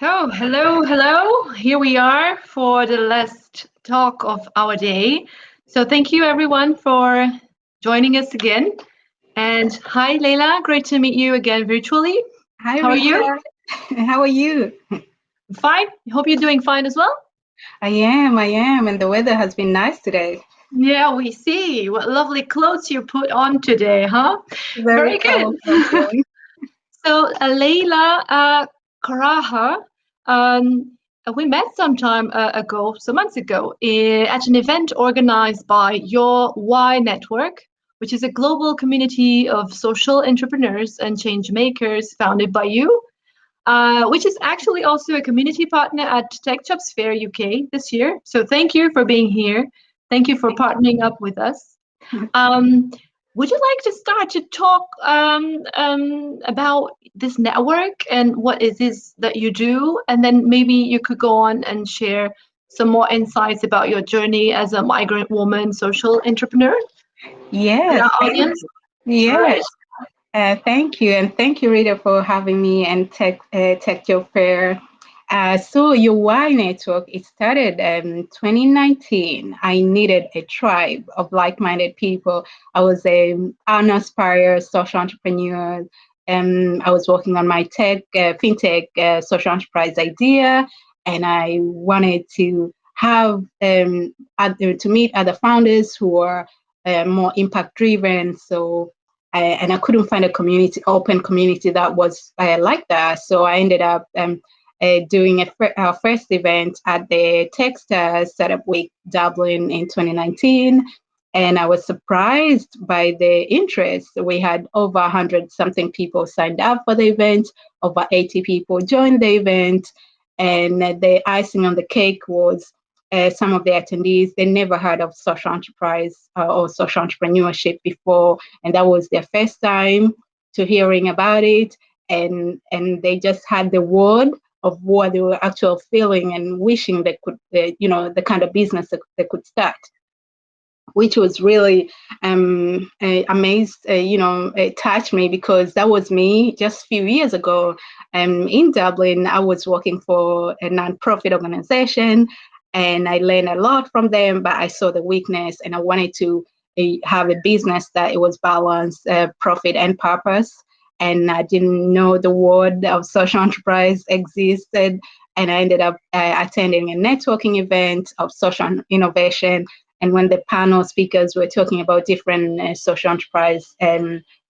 Oh, hello, hello. Here we are for the last talk of our day. So, thank you everyone for joining us again. And hi, Leyla. Great to meet you again virtually. Hi, How are you? Rita. How are you? Fine. Hope you're doing fine as well. I am, and the weather has been nice today. Yeah, we see. What lovely clothes you put on today, huh? Very Very good. colorful today. So, Leyla Karaha, um, we met some time ago, some months ago, at an event organized by YourY Network, which is a global community of social entrepreneurs and change makers founded by you, which is actually also a community partner at Tech Jobs Fair UK this year. So, thank you for being here. Thank you for partnering up with us. Um, would you like to start to talk about this network and what it is that you do? And then maybe you could go on and share some more insights about your journey as a migrant woman social entrepreneur with Yes, our audience. yes. Great. Thank you, and thank you, Rita, for having me and Tech Job Fair. So your Y Network, it started in 2019. I needed a tribe of like-minded people. I was an aspired social entrepreneur. I was working on my fintech social enterprise idea, and I wanted to have to meet other founders who are more impact driven. So and I couldn't find a open community that was like that. So I ended up doing our first event at the Techstars Startup Week Dublin in 2019. And I was surprised by the interest. We had over 100 something people signed up for the event, over 80 people joined the event. And the icing on the cake was some of the attendees, they never heard of social enterprise or social entrepreneurship before, and that was their first time to hearing about it, and they just had the word of what they were actually feeling and wishing they could, the kind of business that they could start, which was really amazed, it touched me because that was me just a few years ago. In Dublin, I was working for a nonprofit organization and I learned a lot from them, but I saw the weakness and I wanted to have a business that it was balanced, profit and purpose. And I didn't know the word of social enterprise existed. And I ended up attending a networking event of social innovation, and when the panel speakers were talking about different social enterprise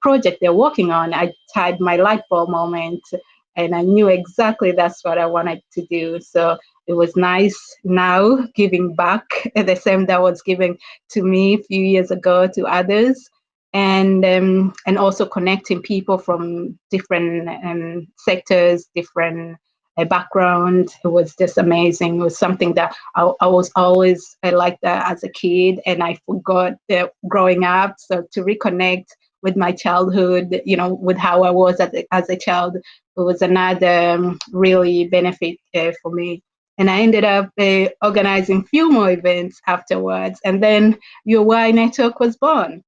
project they're working on, I had my light bulb moment and I knew exactly that's what I wanted to do. So it was nice now giving back the same that was given to me a few years ago to others. And also connecting people from different sectors, different background. It was just amazing. It was something that I was always like that as a kid, and I forgot growing up. So to reconnect with my childhood, with how I was as a child, it was another really benefit for me. And I ended up organizing few more events afterwards, and then your Y Network was born.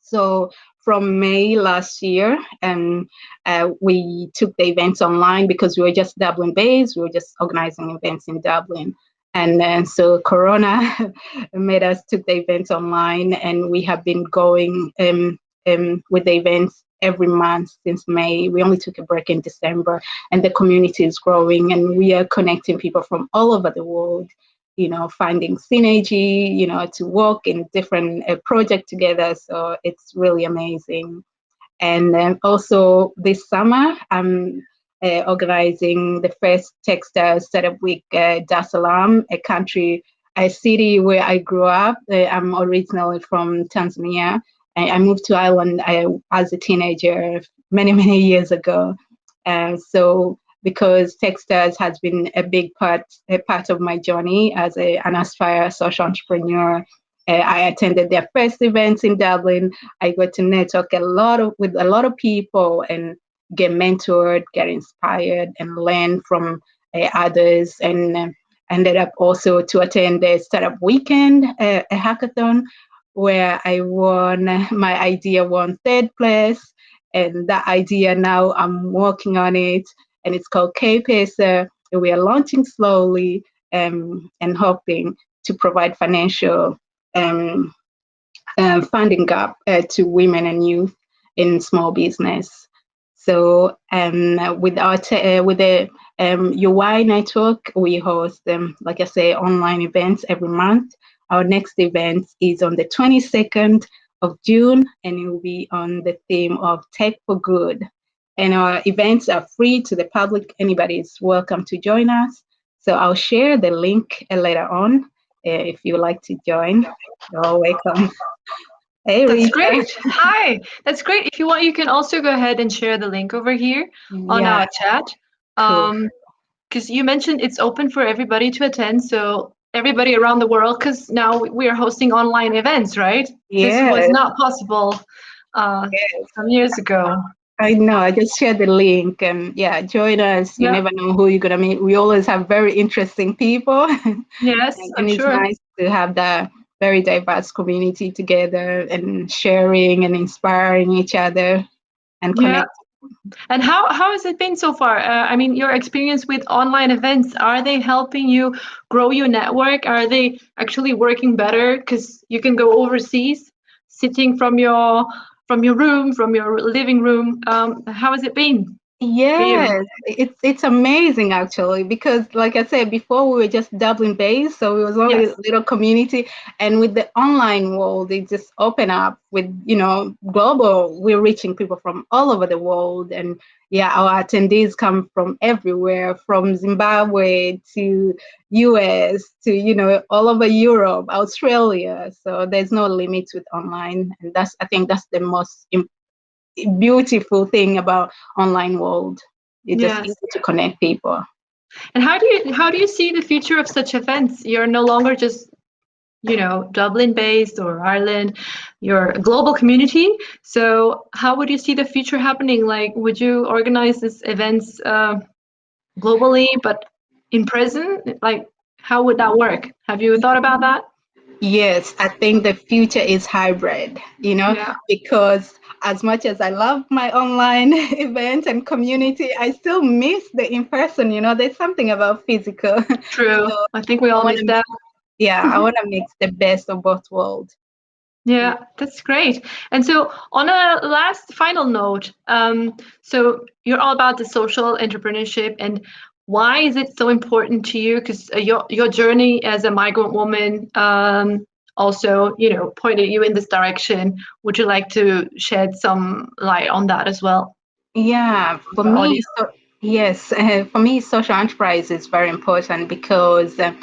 So from May last year, we took the events online because we were just Dublin based. We were just organizing events in Dublin. And then so Corona made us took the events online, and we have been going with the events every month since May. We only took a break in December, and the community is growing, and we are connecting people from all over the world, finding synergy, to work in different projects together. So it's really amazing. And then also this summer, I'm organizing the first Textile Startup Week, Dar es Salaam, a city where I grew up. I'm originally from Tanzania. I moved to Ireland as a teenager many, many years ago. So because Techstars has been a part of my journey as an aspire social entrepreneur. I attended their first events in Dublin. I got to network with a lot of people and get mentored, get inspired, and learn from others. And ended up also to attend the startup weekend, a hackathon, where I won. My idea won third place, and that idea now I'm working on it. and it's called KPesa. We are launching slowly, and hoping to provide financial um, funding gap to women and youth in small business. So with the YourY Network, we host, like I say, online events every month. Our next event is on the 22nd of June, and it will be on the theme of Tech for Good. And our events are free to the public. Anybody is welcome to join us. So I'll share the link later on. If you would like to join, you're all welcome. Hey, That's Rita. great. Hi. That's great. If you want, you can also go ahead and share the link over here on Yeah, our chat. cool. Because you mentioned it's open for everybody to attend, so everybody around the world, because now we are hosting online events, right? This was Yes, not possible yes. some years ago. I know. I just shared the link, and yeah, join us. You Yeah. never know who you're gonna meet. We always have very interesting people, and, Yes, I'm and it's sure. nice to have that very diverse community together and sharing and inspiring each other and Yeah. connect. And how has it been so far? I mean, your experience with online events, are they helping you grow your network? Are they actually working better? Because you can go overseas, sitting from your room, from your living room. How has it been for you? Yes, it's amazing actually, because like I said before, we were just Dublin based, so it was only a Yes, little community, and with the online world, it just opened up with, global. We're reaching people from all over the world, and yeah, our attendees come from everywhere, from Zimbabwe to US to all over Europe, Australia. So there's no limit with online, and I think that's the most beautiful thing about online world. It's just yes. easy to connect people. And how do you see the future of such events? You're no longer just Dublin based or Ireland, you're a global community. So how would you see the future happening? Like, would you organize these events globally, but in person? Like, how would that work? Have you thought about that? Yes, I think the future is hybrid, Yeah, because as much as I love my online event and community, I still miss the in person, there's something about physical. true. So I think we I all want miss to, that. yeah, I want to mix the best of both worlds. Yeah. Yeah, that's great. And so, on a last final note, so you're all about the social entrepreneurship, and why is it so important to you? Because your journey as a migrant woman also, pointed you in this direction. Would you like to shed some light on that as well, Yeah, for our me, audience? yes, for me, social enterprise is very important because, the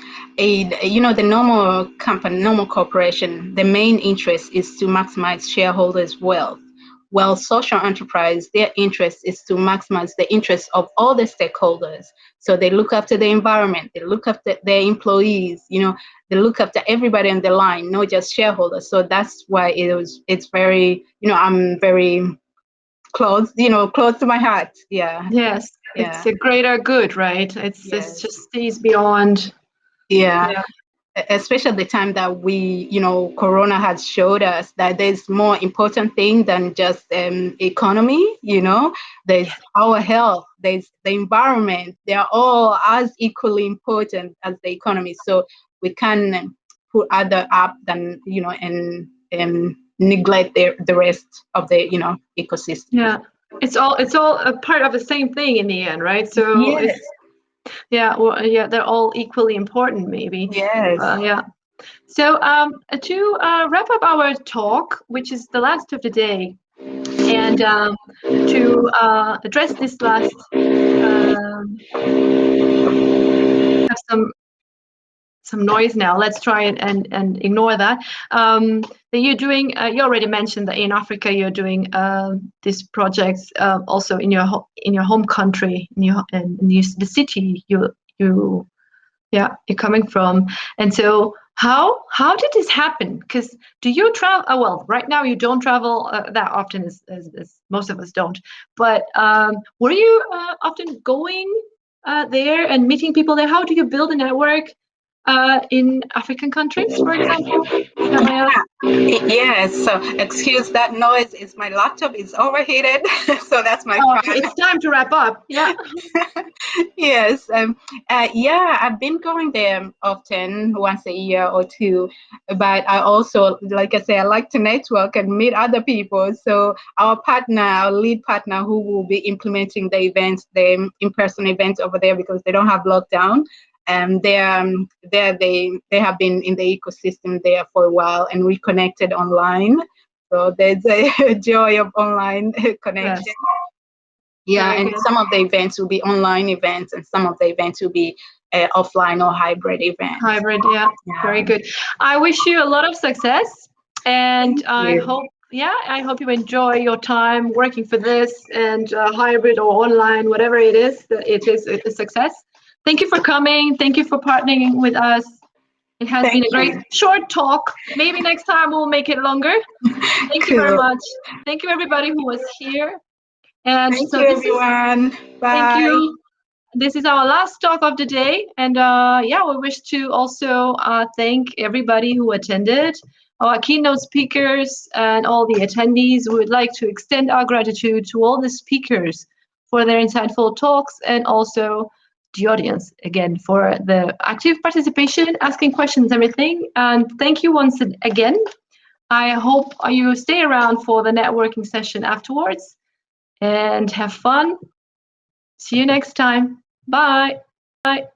normal company, normal corporation, the main interest is to maximize shareholders' wealth. Well, social enterprise, their interest is to maximize the interest of all the stakeholders. So they look after the environment, they look after their employees, they look after everybody on the line, not just shareholders. So that's why it's very, I'm very close to my heart. Yeah, Yes, it's yeah, a greater good, right? It's yes, just sees beyond. yeah. Yeah, Especially the time that Corona has showed us that there's more important thing than just economy. There's our health, there's the environment. They are all as equally important as the economy. So we can put other up than and neglect the rest of the ecosystem. yeah. It's all a part of the same thing in the end, right? So Yes, it's yeah, well, yeah, they're all equally important, maybe. yes. Yeah. So to wrap up our talk, which is the last of the day, and to address this last, have some noise now. Let's try and ignore that. That you're doing. You already mentioned that in Africa you're doing these projects also in in your home country, the city you you're coming from. And so how did this happen? Because do you travel? Well, right now you don't travel that often as most of us don't. But were you often going there and meeting people there? How do you build a network? in African countries, for example? Is that my ask? Yes, so excuse that noise. It's my laptop is overheated, so that's my Oh, fan. it's time to wrap up. Yeah. Yes, yeah, I've been going there often, once a year or two, but I also, like I say, I like to network and meet other people. So our partner, our lead partner, who will be implementing the events, the in-person events over there because they don't have lockdown. They have been in the ecosystem there for a while and reconnected online. So there's a joy of online connection. Yes. Yeah, Very and good. some of the events will be online events, and some of the events will be offline or hybrid events. Hybrid. Yeah. Very Yeah, good. I wish you a lot of success, and thank you. I hope you enjoy your time working for this and hybrid or online, whatever it is, that it is a success. Thank you for coming. Thank you for partnering with us. It has Thank been a great you. short talk. Maybe next time we'll make it longer. Thank you very Cool. much. Thank you everybody who was here. And Thank so you, this is everyone. thank Bye. you. This is our last talk of the day, and yeah, we wish to also thank everybody who attended, our keynote speakers, and all the attendees. We would like to extend our gratitude to all the speakers for their insightful talks, and also the audience again for the active participation, asking questions, everything. And thank you once again. I hope you stay around for the networking session afterwards and have fun. See you next time. Bye. Bye.